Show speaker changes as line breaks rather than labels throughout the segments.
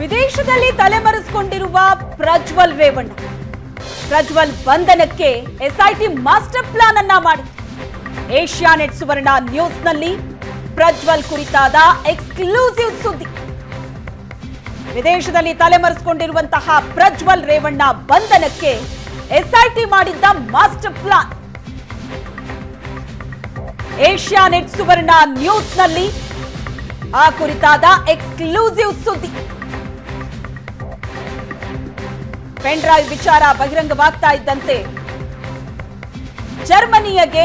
ವಿದೇಶದಲ್ಲಿ ತಲೆಮರೆಸಿಕೊಂಡಿರುವ ಪ್ರಜ್ವಲ್ ರೇವಣ್ಣ ಪ್ರಜ್ವಲ್ ಬಂಧನಕ್ಕೆ SIT master plan ಅನ್ನ ಮಾಡಿತು. ಏಷ್ಯಾನೆಟ್ ಸುವರ್ಣ ನ್ಯೂಸ್ನಲ್ಲಿ ಪ್ರಜ್ವಲ್ ಕುರಿತಾದ ಎಕ್ಸ್ಕ್ಲೂಸಿವ್ ಸುದ್ದಿ. ವಿದೇಶದಲ್ಲಿ ತಲೆಮರೆಸಿಕೊಂಡಿರುವಂತಹ ಪ್ರಜ್ವಲ್ ರೇವಣ್ಣ ಬಂಧನಕ್ಕೆ ಎಸ್ಐಟಿ ಮಾಡಿದ್ದ ಮಾಸ್ಟರ್ ಪ್ಲಾನ್. ಏಷ್ಯಾನೆಟ್ ಸುವರ್ಣ ನ್ಯೂಸ್ನಲ್ಲಿ ಆ ಕುರಿತಾದ ಎಕ್ಸ್ಕ್ಲೂಸಿವ್ ಸುದ್ದಿ. ಪೆನ್ ಡ್ರೈವ್ ವಿಚಾರ ಬಹಿರಂಗವಾಗ್ತಾ ಇದ್ದಂತೆ ಜರ್ಮನಿಗೆ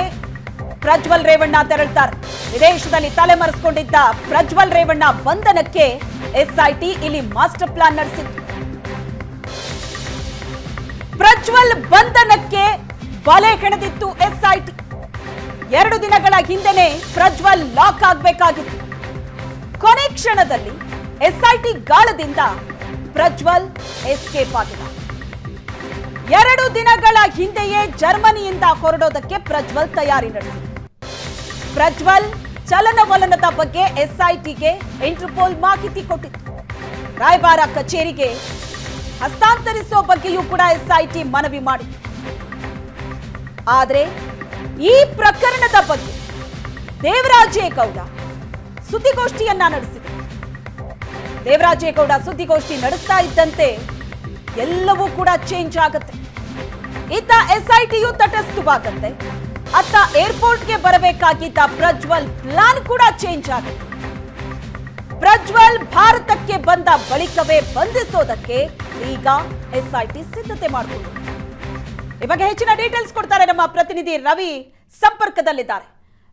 ಪ್ರಜ್ವಲ್ ರೇವಣ್ಣ ತೆರಳುತ್ತಾರೆ. ವಿದೇಶದಲ್ಲಿ ತಲೆಮರೆಸಿಕೊಂಡಿದ್ದ ಪ್ರಜ್ವಲ್ ರೇವಣ್ಣ ಬಂಧನಕ್ಕೆ ಎಸ್ಐಟಿ ಇಲ್ಲಿ ಮಾಸ್ಟರ್ ಪ್ಲಾನ್ ನಡೆಸಿತ್ತು. ಪ್ರಜ್ವಲ್ ಬಂಧನಕ್ಕೆ ಬಲೆ ಹೆಣೆದಿತ್ತು ಎಸ್ಐಟಿ. 2 ದಿನಗಳ ಹಿಂದೆನೆ ಪ್ರಜ್ವಲ್ ಲಾಕ್ ಆಗಬೇಕಾಗಿತ್ತು. ಕೊನೆ ಕ್ಷಣದಲ್ಲಿ ಎಸ್ಐಟಿ ಗಾಳದಿಂದ ಪ್ರಜ್ವಲ್ ಎಸ್ಕೇಪ್ ಆಗಿದ್ದ. 2 ದಿನಗಳ ಹಿಂದೆಯೇ ಜರ್ಮನಿಯಿಂದ ಹೊರಡೋದಕ್ಕೆ ಪ್ರಜ್ವಲ್ ತಯಾರಿ ನಡೆಸಿದ. ಪ್ರಜ್ವಲ್ ಚಲನವಲನದ ಬಗ್ಗೆ ಎಸ್ಐಟಿಗೆ ಇಂಟರ್ಪೋಲ್ ಮಾಹಿತಿ ಕೊಟ್ಟಿತ್ತು. ರಾಯಭಾರ ಕಚೇರಿಗೆ ಹಸ್ತಾಂತರಿಸುವ ಬಗ್ಗೆಯೂ ಕೂಡ ಎಸ್ಐಟಿ ಮನವಿ ಮಾಡಿತ್ತು. ಆದರೆ ಈ ಪ್ರಕರಣದ ಬಗ್ಗೆ ದೇವರಾಜೇಗೌಡ ಸುದ್ದಿಗೋಷ್ಠಿಯನ್ನ ನಡೆಸಿದರು. ದೇವರಾಜೇಗೌಡ ಸುದ್ದಿಗೋಷ್ಠಿ ನಡೆಸ್ತಾ ಇದ್ದಂತೆ ಎಲ್ಲವೂ ಕೂಡ ಚೇಂಜ್ ಆಗುತ್ತೆ. ಇತ್ತ ಎಸ್ಐಟಿಯು ತಟಸ್ಥವಾಗುತ್ತೆ, ಅತ್ತ ಏರ್ಪೋರ್ಟ್ಗೆ ಬರಬೇಕಾಗಿದ್ದ ಪ್ರಜ್ವಲ್ ಪ್ಲಾನ್ ಕೂಡ ಚೇಂಜ್ ಆಗುತ್ತೆ. ಪ್ರಜ್ವಲ್ ಭಾರತಕ್ಕೆ ಬಂದ ಬಳಿಕವೇ ಬಂಧಿಸೋದಕ್ಕೆ ಈಗ ಎಸ್ಐಟಿ ಸಿದ್ಧತೆ ಮಾಡಿಕೊಂಡಿದೆ. ಈ ಬಗ್ಗೆ ಹೆಚ್ಚಿನ ಡೀಟೇಲ್ಸ್ ಕೊಡ್ತಾರೆ ನಮ್ಮ ಪ್ರತಿನಿಧಿ ರವಿ, ಸಂಪರ್ಕದಲ್ಲಿದ್ದಾರೆ.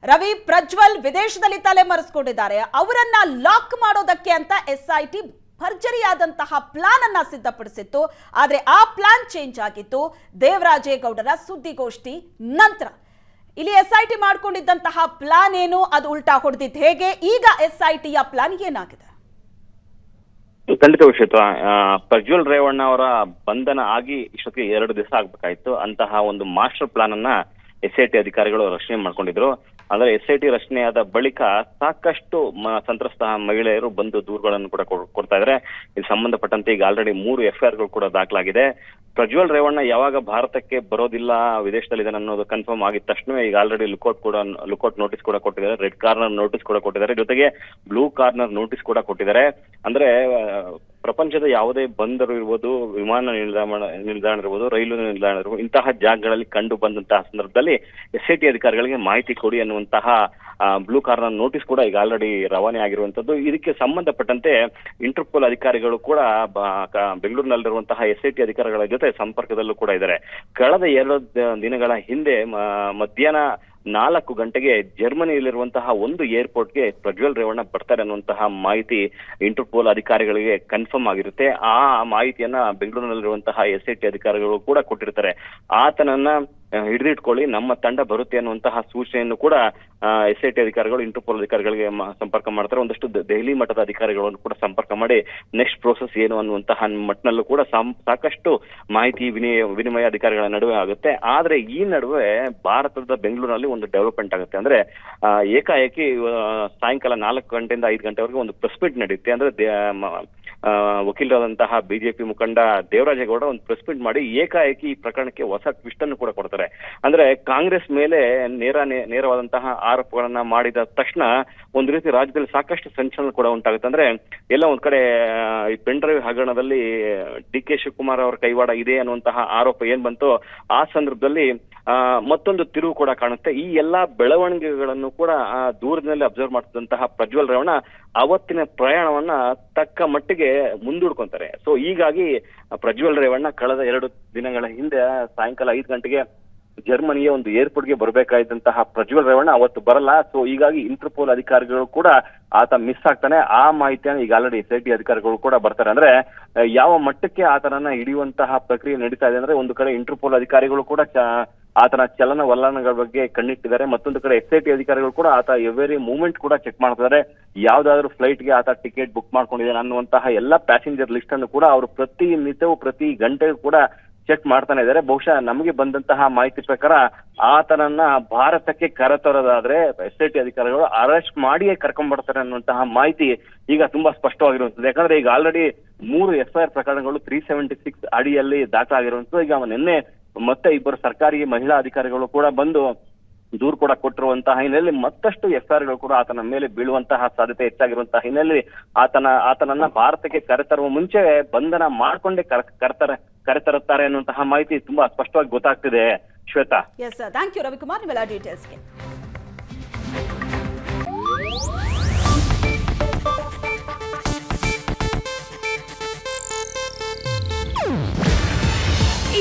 ರವಿ, ಪ್ರಜ್ವಲ್ ವಿದೇಶದಲ್ಲಿ ತಲೆಮರೆಸಿಕೊಂಡಿದ್ದಾರೆ, ಅವರನ್ನ ಲಾಕ್ ಮಾಡೋದಕ್ಕೆ ಅಂತ ಎಸ್ಐಟಿ ಭರ್ಜರಿಯಾದಂತಹ ಪ್ಲಾನ್ ಅನ್ನ ಸಿದ್ಧಪಡಿಸಿತ್ತು. ಆದ್ರೆ ಆ ಪ್ಲಾನ್ ಚೇಂಜ್ ಆಗಿತ್ತು ದೇವರಾಜೇಗೌಡರ ಸುದ್ದಿಗೋಷ್ಠಿ ನಂತರ. ಇಲ್ಲಿ ಎಸ್ಐಟಿ ಮಾಡ್ಕೊಂಡಿದ್ದಂತಹ ಪ್ಲಾನ್ ಏನು, ಅದು ಉಲ್ಟಾ ಹೊಡೆದಿದ್ದು ಹೇಗೆ, ಈಗ ಎಸ್ಐಟಿಯ ಪ್ಲಾನ್ ಏನಾಗಿದೆ?
ಖಂಡಿತ ವಿಷಯ, ಪ್ರಜ್ವಲ್ ರೇವಣ್ಣ ಅವರ ಬಂಧನ ಆಗಿ ಇಷ್ಟೊತ್ತಿಗೆ 2 ದಿವಸ ಆಗ್ಬೇಕಾಯ್ತು. ಅಂತಹ ಒಂದು ಮಾಸ್ಟರ್ ಪ್ಲಾನ್ ಅನ್ನ ಎಸ್ಐಟಿ ಅಧಿಕಾರಿಗಳು ರಚನೆ ಮಾಡ್ಕೊಂಡಿದ್ರು. ಅಂದ್ರೆ ಎಸ್ಐಟಿ ರಚನೆಯಾದ ಬಳಿಕ ಸಾಕಷ್ಟು ಸಂತ್ರಸ್ತ ಮಹಿಳೆಯರು ಬಂದು ದೂರುಗಳನ್ನು ಕೂಡ ಕೊಡ್ತಾ ಇದ್ದಾರೆ. ಇದು ಸಂಬಂಧಪಟ್ಟಂತೆ ಈಗ ಆಲ್ರೆಡಿ 3 FIR ಗಳು ಕೂಡ ದಾಖಲಾಗಿದೆ. ಪ್ರಜ್ವಲ್ ರೇವಣ್ಣ ಯಾವಾಗ ಭಾರತಕ್ಕೆ ಬರೋದಿಲ್ಲ, ವಿದೇಶದಲ್ಲಿದೆ ಅನ್ನೋದು ಕನ್ಫರ್ಮ್ ಆಗಿದ ತಕ್ಷಣ ಈಗ ಆಲ್ರೆಡಿ ಲುಕೌಟ್ ನೋಟಿಸ್ ಕೂಡ ಕೊಟ್ಟಿದ್ದಾರೆ, ರೆಡ್ ಕಾರ್ನರ್ ನೋಟಿಸ್ ಕೂಡ ಕೊಟ್ಟಿದ್ದಾರೆ, ಜೊತೆಗೆ ಬ್ಲೂ ಕಾರ್ನರ್ ನೋಟಿಸ್ ಕೂಡ ಕೊಟ್ಟಿದ್ದಾರೆ. ಅಂದ್ರೆ ಪ್ರಪಂಚದ ಯಾವುದೇ ಬಂದರು ಇರ್ಬೋದು, ವಿಮಾನ ನಿಲ್ದಾಣ ಇರ್ಬೋದು, ರೈಲು ನಿಲ್ದಾಣ ಇರ್ಬೋದು, ಇಂತಹ ಜಾಗಗಳಲ್ಲಿ ಕಂಡು ಬಂದಂತಹ ಸಂದರ್ಭದಲ್ಲಿ ಎಸ್ಐಟಿ ಅಧಿಕಾರಿಗಳಿಗೆ ಮಾಹಿತಿ ಕೊಡಿ ಅನ್ನುವಂತಹ ಬ್ಲೂ ಕಾರ್ನರ್ ನೋಟಿಸ್ ಕೂಡ ಈಗ ಆಲ್ರೆಡಿ ರವಾನೆ ಆಗಿರುವಂತದ್ದು. ಇದಕ್ಕೆ ಸಂಬಂಧಪಟ್ಟಂತೆ ಇಂಟರ್ಪೋಲ್ ಅಧಿಕಾರಿಗಳು ಕೂಡ ಬೆಂಗಳೂರಿನಲ್ಲಿರುವಂತಹ ಎಸ್ಐಟಿ ಅಧಿಕಾರಿಗಳ ಜೊತೆ ಸಂಪರ್ಕದಲ್ಲೂ ಕೂಡ ಇದ್ದಾರೆ. ಕಳೆದ 2 ದಿನಗಳ ಹಿಂದೆ ಮಧ್ಯಾಹ್ನ 4 ಗಂಟೆಗೆ ಜರ್ಮನಿಯಲ್ಲಿರುವಂತಹ ಒಂದು ಏರ್ಪೋರ್ಟ್ಗೆ ಪ್ರಜ್ವಲ್ ರೇವಣ್ಣ ಬರ್ತಾರೆ ಅನ್ನುವಂತಹ ಮಾಹಿತಿ ಇಂಟರ್ಪೋಲ್ ಅಧಿಕಾರಿಗಳಿಗೆ ಕನ್ಫರ್ಮ್ ಆಗಿರುತ್ತೆ. ಆ ಮಾಹಿತಿಯನ್ನ ಬೆಂಗಳೂರಿನಲ್ಲಿರುವಂತಹ ಎಸ್ಐಟಿ ಅಧಿಕಾರಿಗಳು ಕೂಡ ಕೊಟ್ಟಿರ್ತಾರೆ. ಆತನನ್ನ ಹಿಡಿದಿಟ್ಕೊಳ್ಳಿ, ನಮ್ಮ ತಂಡ ಬರುತ್ತೆ ಅನ್ನುವಂತಹ ಸೂಚನೆಯನ್ನು ಕೂಡ ಎಸ್ಐಟಿ ಅಧಿಕಾರಿಗಳು ಇಂಟರ್ಪೋಲ್ ಅಧಿಕಾರಿಗಳಿಗೆ ಸಂಪರ್ಕ ಮಾಡ್ತಾರೆ. ಒಂದಷ್ಟು ದೆಹಲಿ ಮಟ್ಟದ ಅಧಿಕಾರಿಗಳನ್ನು ಕೂಡ ಸಂಪರ್ಕ ಮಾಡಿ ನೆಕ್ಸ್ಟ್ ಪ್ರೋಸೆಸ್ ಏನು ಅನ್ನುವಂತಹ ಮಟ್ಟನಲ್ಲೂ ಕೂಡ ಸಾಕಷ್ಟು ಮಾಹಿತಿ ವಿನಿಮಯ ಅಧಿಕಾರಿಗಳ ನಡುವೆ ಆಗುತ್ತೆ. ಆದ್ರೆ ಈ ನಡುವೆ ಭಾರತದ ಬೆಂಗಳೂರಿನಲ್ಲಿ ಒಂದು ಡೆವಲಪ್ಮೆಂಟ್ ಆಗುತ್ತೆ. ಅಂದ್ರೆ ಏಕಾಏಕಿ ಸಾಯಂಕಾಲ 4 ಗಂಟೆಯಿಂದ 5 ಗಂಟೆವರೆಗೆ ಒಂದು ಪ್ರೆಸ್ ಮೀಟ್ ನಡೆಯುತ್ತೆ. ಅಂದ್ರೆ ವಕೀಲರಾದಂತಹ ಬಿಜೆಪಿ ಮುಖಂಡ ದೇವರಾಜೇಗೌಡ ಒಂದು ಪ್ರೆಸ್ ಮೀಟ್ ಮಾಡಿ ಏಕಾಏಕಿ ಈ ಪ್ರಕರಣಕ್ಕೆ ಹೊಸ ಟ್ವಿಸ್ಟ್ ಅನ್ನು ಕೂಡ ಕೊಡ್ತಾರೆ. ಅಂದ್ರೆ ಕಾಂಗ್ರೆಸ್ ಮೇಲೆ ನೇರವಾದಂತಹ ಆರೋಪಗಳನ್ನ ಮಾಡಿದ ತಕ್ಷಣ ಒಂದು ರೀತಿ ರಾಜ್ಯದಲ್ಲಿ ಸಾಕಷ್ಟು ಸಂಚಲನ ಕೂಡ ಉಂಟಾಗುತ್ತೆ. ಅಂದ್ರೆ ಎಲ್ಲ ಒಂದ್ ಕಡೆ ಈ ಪೆನ್ ಡ್ರೈವ್ ಹಗರಣದಲ್ಲಿ DK ಶಿವಕುಮಾರ್ ಅವರ ಕೈವಾಡ ಇದೆ ಅನ್ನುವಂತಹ ಆರೋಪ ಏನ್ ಬಂತು, ಆ ಸಂದರ್ಭದಲ್ಲಿ ಮತ್ತೊಂದು ತಿರುವು ಕೂಡ ಕಾಣುತ್ತೆ. ಈ ಎಲ್ಲಾ ಬೆಳವಣಿಗೆಗಳನ್ನು ಕೂಡ ದೂರದಲ್ಲಿ ಅಬ್ಸರ್ವ್ ಮಾಡ್ತಿದ್ದಂತಹ ಪ್ರಜ್ವಲ್ ರೇವಣ್ಣ ಅವತ್ತಿನ ಪ್ರಯಾಣವನ್ನ ತಕ್ಕ ಮಟ್ಟಿಗೆ ಮುಂದೂಡ್ಕೊಂತಾರೆ. ಸೊ ಹೀಗಾಗಿ ಪ್ರಜ್ವಲ್ ರೇವಣ್ಣ ಕಳೆದ 2 ದಿನಗಳ ಹಿಂದೆ ಸಾಯಂಕಾಲ 5 ಗಂಟೆಗೆ ಜರ್ಮನಿಯ ಒಂದು ಏರ್ಪೋರ್ಟ್ಗೆ ಬರಬೇಕಾದಂತಹ ಪ್ರಜ್ವಲ್ ರೇವಣ್ಣ ಅವತ್ತು ಬರಲ್ಲ. ಸೊ ಹೀಗಾಗಿ ಇಂಟರ್ಪೋಲ್ ಅಧಿಕಾರಿಗಳು ಕೂಡ ಆತ ಮಿಸ್ ಆಗ್ತಾನೆ. ಆ ಮಾಹಿತಿಯನ್ನು ಈಗ ಆಲ್ರೆಡಿ ಎಸ್ಐಟಿ ಅಧಿಕಾರಿಗಳು ಕೂಡ ಬರ್ತಾರೆ. ಅಂದ್ರೆ ಯಾವ ಮಟ್ಟಕ್ಕೆ ಆತನನ್ನ ಹಿಡಿಯುವಂತಹ ಪ್ರಕ್ರಿಯೆ ನಡೀತಾ ಇದೆ ಅಂದ್ರೆ, ಒಂದು ಕಡೆ ಇಂಟರ್ಪೋಲ್ ಅಧಿಕಾರಿಗಳು ಕೂಡ ಆತನ ಚಲನವಲನಗಳ ಬಗ್ಗೆ ಕಣ್ಣಿಟ್ಟಿದ್ದಾರೆ, ಮತ್ತೊಂದು ಕಡೆ ಎಸ್ಐಟಿ ಅಧಿಕಾರಿಗಳು ಕೂಡ ಆತ ಎವ್ರಿ ಮೂವ್ಮೆಂಟ್ ಕೂಡ ಚೆಕ್ ಮಾಡ್ತಿದ್ದಾರೆ. ಯಾವ್ದಾದ್ರು ಫ್ಲೈಟ್ಗೆ ಆತ ಟಿಕೆಟ್ ಬುಕ್ ಮಾಡ್ಕೊಂಡಿದ್ದಾನೆ ಅನ್ನುವಂತಹ ಎಲ್ಲಾ ಪ್ಯಾಸೆಂಜರ್ ಲಿಸ್ಟ್ ಅನ್ನು ಕೂಡ ಅವರು ಪ್ರತಿನಿತ್ಯವೂ ಪ್ರತಿ ಗಂಟೆಗೂ ಕೂಡ ಚೆಕ್ ಮಾಡ್ತಾನೆ ಇದ್ದಾರೆ. ಬಹುಶಃ ನಮಗೆ ಬಂದಂತಹ ಮಾಹಿತಿ ಪ್ರಕಾರ ಆತನನ್ನ ಭಾರತಕ್ಕೆ ಕರೆತರೋದಾದ್ರೆ ಎಸ್ಐಟಿ ಅಧಿಕಾರಿಗಳು ಅರೆಸ್ಟ್ ಮಾಡಿಯೇ ಕರ್ಕೊಂಡ್ ಬರ್ತಾರೆ ಅನ್ನುವಂತಹ ಮಾಹಿತಿ ಈಗ ತುಂಬಾ ಸ್ಪಷ್ಟವಾಗಿರುವಂತದ್ದು. ಯಾಕಂದ್ರೆ ಈಗ ಆಲ್ರೆಡಿ 3 FIR ಪ್ರಕರಣಗಳು 376 ಅಡಿಯಲ್ಲಿ ದಾಖಲಾಗಿರುವಂತದ್ದು. ಈಗ ನಿನ್ನೆ ಮತ್ತೆ ಇಬ್ಬರು ಸರ್ಕಾರಿ ಮಹಿಳಾ ಅಧಿಕಾರಿಗಳು ಕೂಡ ಬಂದು ದೂರು ಕೂಡ ಕೊಟ್ಟಿರುವಂತಹ ಹಿನ್ನೆಲೆಯಲ್ಲಿ ಮತ್ತಷ್ಟು FIR ಗಳು ಕೂಡ ಆತನ ಮೇಲೆ ಬೀಳುವಂತಹ ಸಾಧ್ಯತೆ ಹೆಚ್ಚಾಗಿರುವಂತಹ ಹಿನ್ನೆಲೆಯಲ್ಲಿ ಆತನನ್ನ ಭಾರತಕ್ಕೆ ಕರೆತರುವ ಮುಂಚೆ ಬಂಧನ ಮಾಡ್ಕೊಂಡೇ ಕರೆತರುತ್ತಾರೆ ಅನ್ನುವಂತಹ ಮಾಹಿತಿ ತುಂಬಾ ಸ್ಪಷ್ಟವಾಗಿ ಗೊತ್ತಾಗ್ತಿದೆ Shweta.
Yes sir, thank you Ravikumar ನಿಮ್ಮೆಲ್ಲ ಡೀಟೇಲ್ಸ್ಗೆ.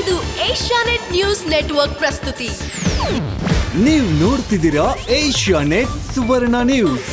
ಇದು ಏಷ್ಯಾನೆಟ್ ನ್ಯೂಸ್ ನೆಟ್ವರ್ಕ್ ಪ್ರಸ್ತುತಿ.
ನೀವು ನೋಡ್ತಿದ್ದೀರಾ ಏಷ್ಯಾನೆಟ್ ಸುವರ್ಣ ನ್ಯೂಸ್.